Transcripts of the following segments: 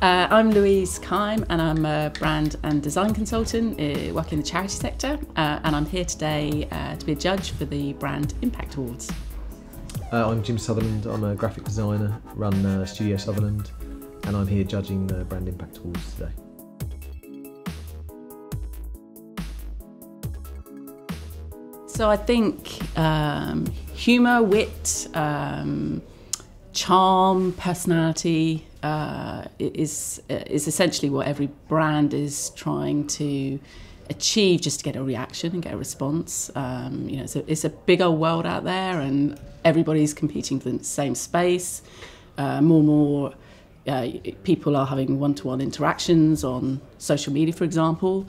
I'm Louise Kyme, and I'm a brand and design consultant working in the charity sector, and I'm here today to be a judge for the Brand Impact Awards. I'm Jim Sutherland. I'm a graphic designer, run Studio Sutherland, and I'm here judging the Brand Impact Awards today. So I think humour, wit, charm, personality is essentially what every brand is trying to achieve, just to get a reaction and get a response. It's a big old world out there, and everybody's competing for the same space. More and more people are having one-to-one interactions on social media, for example.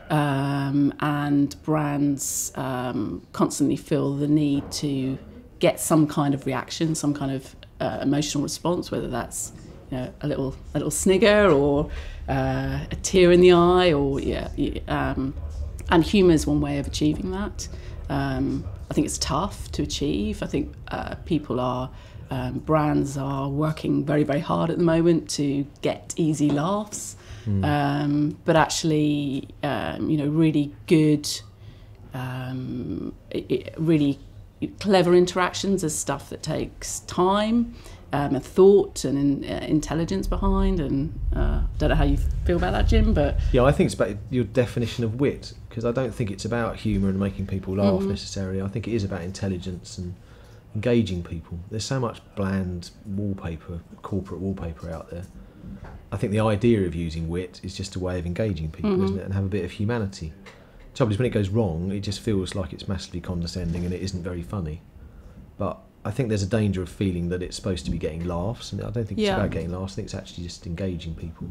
And brands constantly feel the need to get some kind of reaction, some kind of emotional response, whether that's a little snigger or a tear in the eye, or and humour is one way of achieving that. I think it's tough to achieve. I think brands are working very, very hard at the moment to get easy laughs. But actually, really good, really clever interactions is stuff that takes time, and thought and intelligence behind. And don't know how you feel about that, Jim, but yeah, I think it's about your definition of wit, because I don't think it's about humour and making people laugh necessarily. I think it is about intelligence and engaging people. There's so much bland wallpaper, corporate wallpaper out there. I think the idea of using wit is just a way of engaging people, isn't it, and have a bit of humanity. The trouble is, when it goes wrong, it just feels like it's massively condescending and it isn't very funny. But I think there's a danger of feeling that it's supposed to be getting laughs, and I don't think it's about getting laughs. I think it's actually just engaging people.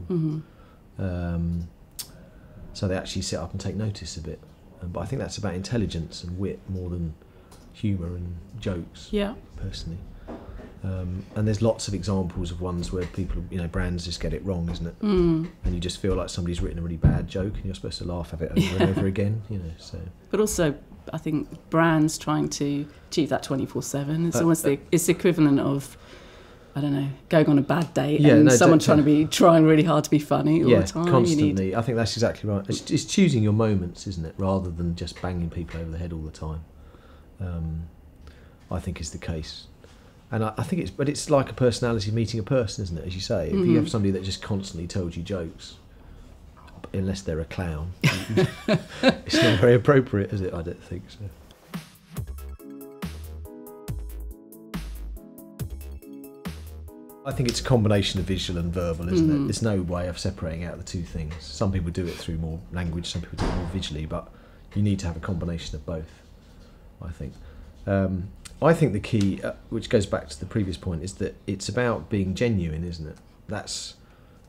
So they actually sit up and take notice of it. But I think that's about intelligence and wit more than humour and jokes, personally. And there's lots of examples of ones where people, brands just get it wrong, isn't it? And you just feel like somebody's written a really bad joke and you're supposed to laugh at it over and over again, So. But also, I think brands trying to achieve that 24/7, it's almost it's the equivalent of, I don't know, going on a bad date and someone trying really hard to be funny all the time. Constantly. I think that's exactly right. It's choosing your moments, isn't it, rather than just banging people over the head all the time. I think is the case. And I think it's like a personality meeting a person, isn't it? As you say, if you have somebody that just constantly tells you jokes, unless they're a clown, it's not very appropriate, is it? I don't think so. I think it's a combination of visual and verbal, isn't it? There's no way of separating out the two things. Some people do it through more language, some people do it more visually, but you need to have a combination of both, I think. I think the key, which goes back to the previous point, is that it's about being genuine, isn't it? That's,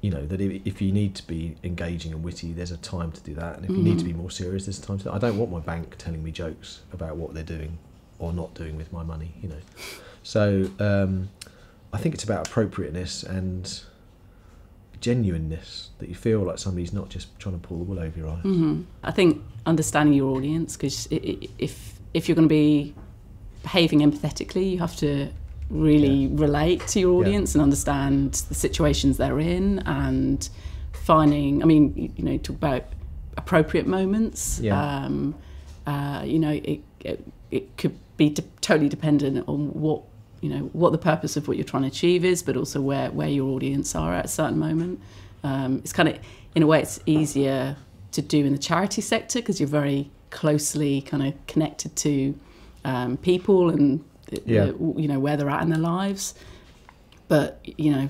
that if you need to be engaging and witty, there's a time to do that. And if you need to be more serious, there's a time to do that. I don't want my bank telling me jokes about what they're doing or not doing with my money, So I think it's about appropriateness and genuineness, that you feel like somebody's not just trying to pull the wool over your eyes. I think understanding your audience, because if you're going to be behaving empathetically, you have to really relate to your audience and understand the situations they're in, and finding, talk about appropriate moments. It could be totally dependent on what the purpose of what you're trying to achieve is, but also where your audience are at a certain moment. It's kind of, in a way, it's easier to do in the charity sector because you're very closely kind of connected to people and where they're at in their lives. But I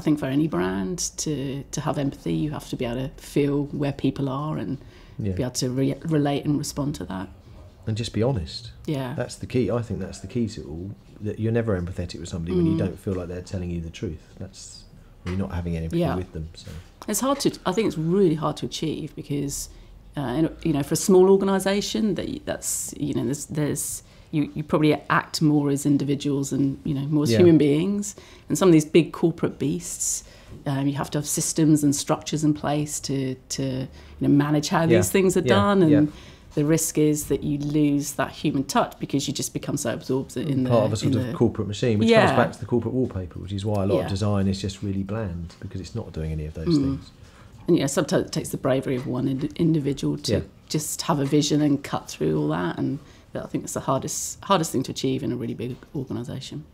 think for any brand to have empathy, you have to be able to feel where people are and be able to relate and respond to that. And just be honest. Yeah, that's the key. I think that's the key to it all. That you're never empathetic with somebody when you don't feel like they're telling you the truth. That's when you're not having anything with them. So it's hard to. I think it's really hard to achieve because for a small organisation, that's there's you probably act more as individuals and more as human beings. And some of these big corporate beasts, you have to have systems and structures in place to manage how these things are done. And the risk is that you lose that human touch because you just become so absorbed in part of a sort of corporate machine, which comes back to the corporate wallpaper, which is why a lot of design is just really bland, because it's not doing any of those things. And sometimes it takes the bravery of one individual to just have a vision and cut through all that, and I think it's the hardest thing to achieve in a really big organisation.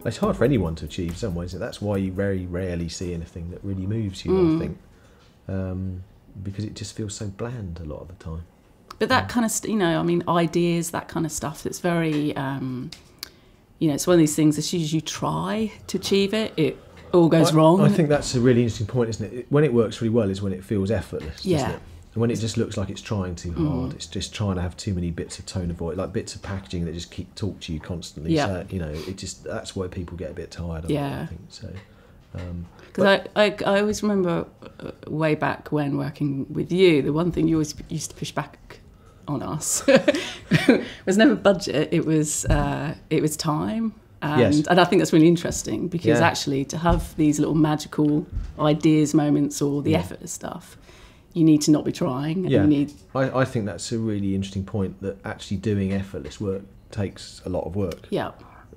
It's hard for anyone to achieve in some ways. That's why you very rarely see anything that really moves you, I think, because it just feels so bland a lot of the time. But that kind of, ideas, that kind of stuff, it's very, it's one of these things, as soon as you try to achieve it, it all goes wrong. I think that's a really interesting point, isn't it? When it works really well is when it feels effortless, doesn't it? And when it just looks like it's trying too hard, it's just trying to have too many bits of tone of voice, like bits of packaging that just talk to you constantly. So, that's where people get a bit tired of it, I think. So, because I always remember way back when working with you, the one thing you always used to push back on us was never budget. It was time. And I think that's really interesting, because actually to have these little magical ideas moments or the effort stuff, you need to not be trying. And I think that's a really interesting point, that actually doing effortless work takes a lot of work. Yeah.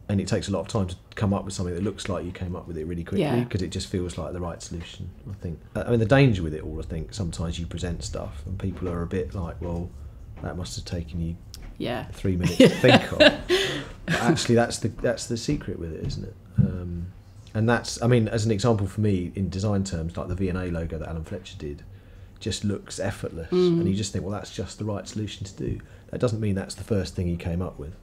And it takes a lot of time to come up with something that looks like you came up with it really quickly, because it just feels like the right solution, I think. I mean, the danger with it all, I think, sometimes you present stuff and people are a bit like, well, that must have taken you 3 minutes to think of. But actually, that's the secret with it, isn't it? And that's, I mean, as an example for me, in design terms, like the V&A logo that Alan Fletcher did, just looks effortless, and you just think, well, that's just the right solution to do. That doesn't mean that's the first thing he came up with.